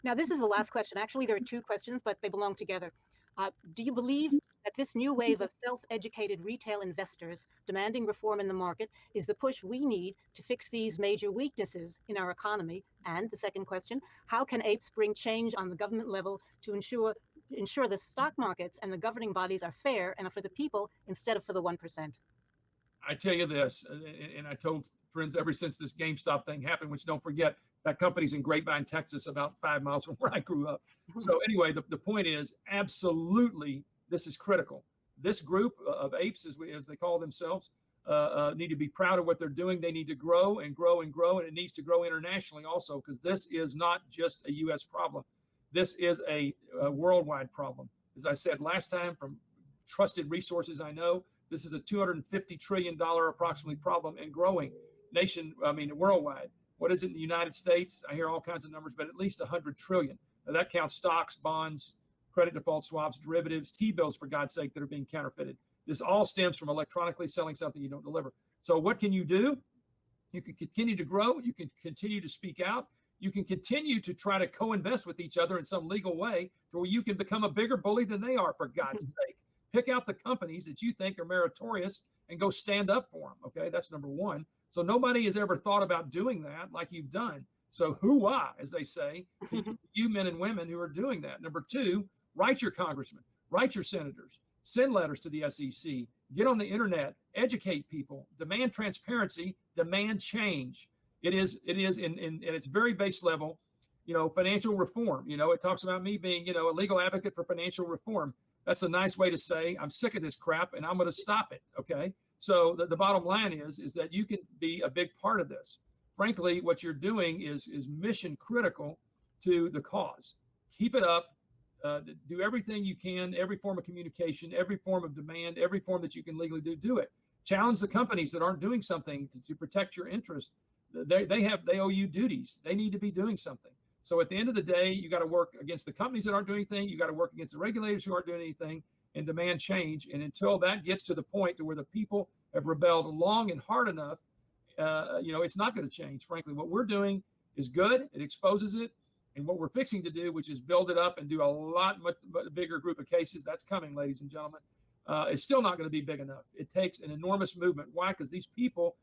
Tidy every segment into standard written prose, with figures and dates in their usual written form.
Now, this is the last question. Actually, there are two questions, but they belong together. Do you believe that this new wave of self-educated retail investors demanding reform in the market is the push we need to fix these major weaknesses in our economy? And the second question, how can APES bring change on the government level to ensure the stock markets and the governing bodies are fair and are for the people instead of for the 1%? I tell you this, and I told friends ever since this GameStop thing happened, which don't forget, that company's in Grapevine, Texas, about 5 miles from where I grew up. So anyway, the point is, absolutely, this is critical. This group of apes, as they call themselves, need to be proud of what they're doing. They need to grow and grow and grow, and it needs to grow internationally also, because this is not just a U.S. problem. This is a worldwide problem. As I said last time, from trusted resources I know, this is a $250 trillion approximately problem and growing worldwide. What is it in the United States? I hear all kinds of numbers, but at least 100 trillion. Now, that counts stocks, bonds, credit default swaps, derivatives, T-bills, for God's sake, that are being counterfeited. This all stems from electronically selling something you don't deliver. So what can you do? You can continue to grow. You can continue to speak out. You can continue to try to co-invest with each other in some legal way to where you can become a bigger bully than they are, for God's sake. Pick out the companies that you think are meritorious and go stand up for them. Okay, that's number one. So nobody has ever thought about doing that like you've done. So hoo-ah, as they say, to you men and women who are doing that. Number two, write your congressmen, write your senators, send letters to the SEC, get on the internet, educate people, demand transparency, demand change. It is in its very base level, financial reform. It talks about me being, a legal advocate for financial reform. That's a nice way to say I'm sick of this crap and I'm going to stop it. Okay. So the bottom line is that you can be a big part of this. Frankly, what you're doing is mission critical to the cause. Keep it up. Do everything you can, every form of communication, every form of demand, every form that you can legally do it. Challenge the companies that aren't doing something to protect your interest. They owe you duties. They need to be doing something. So at the end of the day, you got to work against the companies that aren't doing anything. You got to work against the regulators who aren't doing anything and demand change. And until that gets to the point to where the people have rebelled long and hard enough, it's not going to change. Frankly, what we're doing is good. It exposes it. And what we're fixing to do, which is build it up and do a much bigger group of cases, that's coming, ladies and gentlemen, it's still not going to be big enough. It takes an enormous movement. Why? Because these people,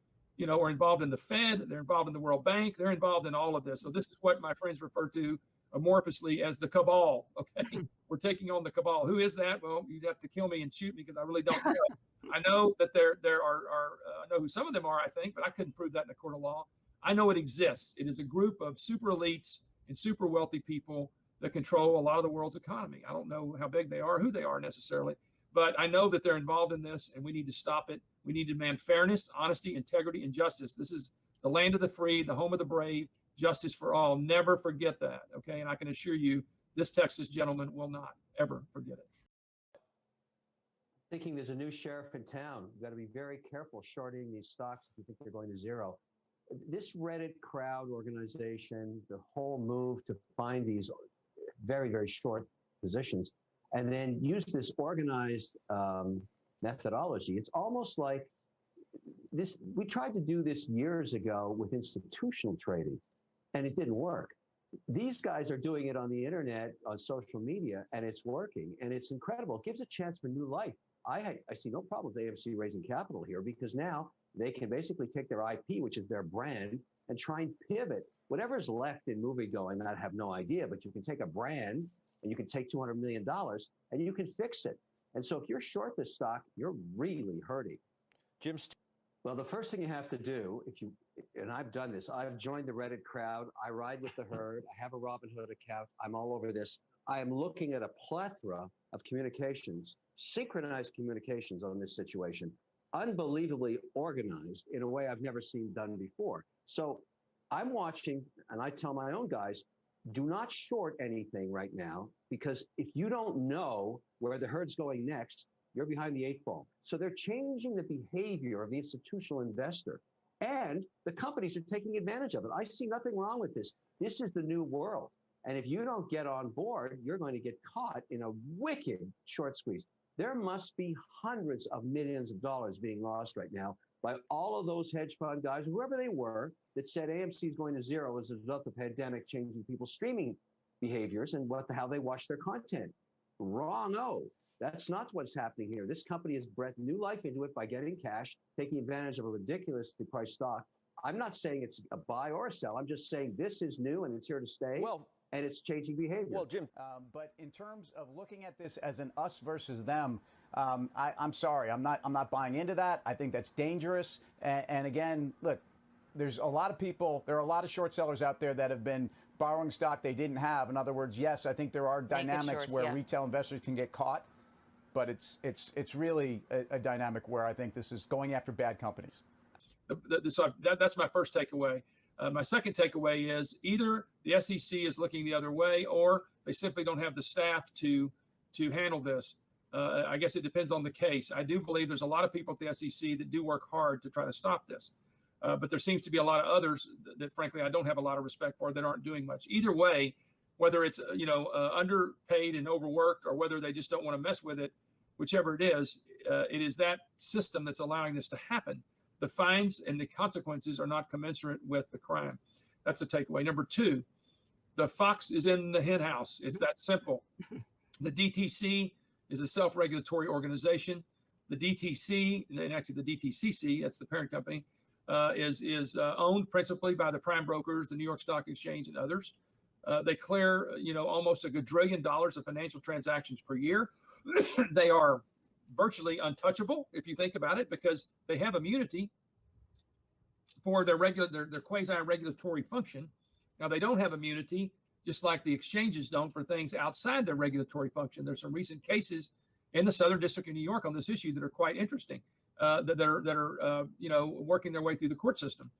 are involved in the Fed, they're involved in the World Bank, they're involved in all of this. So this is what my friends refer to amorphously as the cabal. Okay, we're taking on the cabal. Who is that? Well, you'd have to kill me and shoot me because I really don't know. I know that there are I know who some of them are, I think, but I couldn't prove that in a court of law. I know it exists. It is a group of super elites and super wealthy people that control a lot of the world's economy. I don't know how big they are, who they are necessarily, but I know that they're involved in this, and we need to stop it. We need to demand fairness, honesty, integrity, and justice. This is the land of the free, the home of the brave, justice for all. Never forget that, okay? And I can assure you, this Texas gentleman will not ever forget it. Thinking there's a new sheriff in town. You've got to be very careful shorting these stocks if you think they're going to zero. This Reddit crowd organization, the whole move to find these very, very short positions and then use this organized methodology. It's almost like this. We tried to do this years ago with institutional trading, and it didn't work. These guys are doing it on the internet, on social media, and it's working, and it's incredible. It gives a chance for new life. I see no problem with AMC raising capital here because now they can basically take their IP, which is their brand, and try and pivot. Whatever's left in moviegoing, I have no idea, but you can take a brand and you can take $200 million and you can fix it. And so if you're short this stock, you're really hurting. Jim, well, the first thing you have to do, and I've done this, I've joined the Reddit crowd, I ride with the herd, I have a Robinhood account, I'm all over this. I am looking at a plethora of communications, synchronized communications on this situation, unbelievably organized in a way I've never seen done before. So I'm watching, and I tell my own guys, do not short anything right now, because if you don't know where the herd's going next, you're behind the 8 ball. So they're changing the behavior of the institutional investor, and the companies are taking advantage of it. I see nothing wrong with this. This is the new world. And if you don't get on board, you're going to get caught in a wicked short squeeze. There must be hundreds of millions of dollars being lost right now by all of those hedge fund guys, whoever they were, that said AMC is going to zero as a result of the pandemic changing people's streaming behaviors and how they watch their content. Wrong. No, that's not what's happening here. This company has breathed new life into it by getting cash, taking advantage of a ridiculously priced stock. I'm not saying it's a buy or a sell. I'm just saying this is new and it's here to stay. Well, and it's changing behavior. Well, Jim, but in terms of looking at this as an us versus them, I'm sorry, I'm not buying into that. I think that's dangerous. And again, look, there's a lot of people, there are a lot of short sellers out there that have been borrowing stock they didn't have. In other words, yes, I think there are dynamics where retail investors can get caught, but it's really a dynamic where I think this is going after bad companies. That's my first takeaway. My second takeaway is either the SEC is looking the other way, or they simply don't have the staff to handle this. I guess it depends on the case. I do believe there's a lot of people at the SEC that do work hard to try to stop this. But there seems to be a lot of others that frankly, I don't have a lot of respect for that aren't doing much. Either way, whether it's, underpaid and overworked or whether they just don't want to mess with it, whichever it is that system that's allowing this to happen. The fines and the consequences are not commensurate with the crime. That's a takeaway. Number two, the fox is in the hen house. It's that simple. The DTC is a self-regulatory organization. The DTC, and actually the DTCC, that's the parent company, is owned principally by the prime brokers, the New York Stock Exchange, and others. They clear, almost $1 quadrillion of financial transactions per year. They are virtually untouchable, if you think about it, because they have immunity for their quasi-regulatory function. Now, they don't have immunity, just like the exchanges don't, for things outside their regulatory function. There's some recent cases in the Southern District of New York on this issue that are quite interesting, that are working their way through the court system.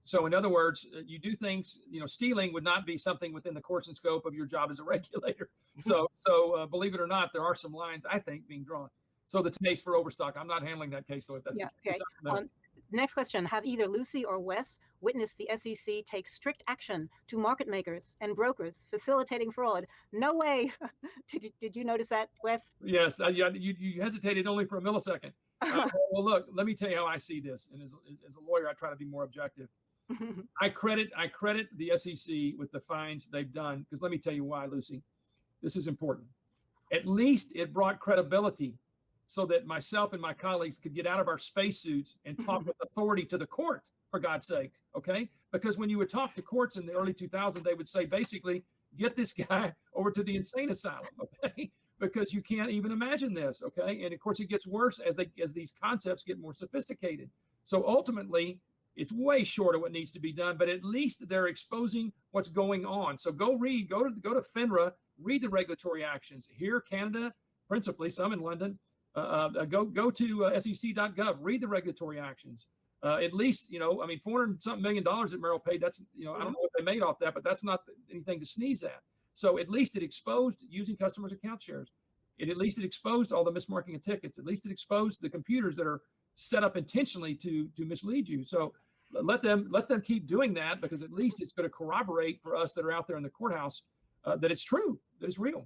So in other words, you do things, stealing would not be something within the course and scope of your job as a regulator. So believe it or not, there are some lines, I think, being drawn. So the case for Overstock, I'm not handling that case, though. That's okay. Next question. Have either Lucy or Wes witnessed the SEC take strict action to market makers and brokers facilitating fraud? No way. Did you notice that, Wes? Yes. You hesitated only for a millisecond. Well, look, let me tell you how I see this. And as a lawyer, I try to be more objective. I credit the SEC with the fines they've done, because let me tell you why, Lucy. This is important. At least it brought credibility so that myself and my colleagues could get out of our spacesuits and talk with authority to the court, for God's sake, okay? Because when you would talk to courts in the early 2000s, they would say, basically, get this guy over to the insane asylum, okay? Because you can't even imagine this, okay? And of course, it gets worse as these concepts get more sophisticated. So ultimately, it's way short of what needs to be done, but at least they're exposing what's go to FINRA, read the regulatory actions here, Canada, principally, some in London. Go to sec.gov, read the regulatory actions. At least, $400-something million that Merrill paid, that's, I don't know what they made off that, but that's not anything to sneeze at. So at least it exposed using customers' account shares. At least it exposed all the mismarking of tickets. At least it exposed the computers that are set up intentionally to mislead you. So let them keep doing that, because at least it's going to corroborate for us that are out there in the courthouse that it's true, that it's real.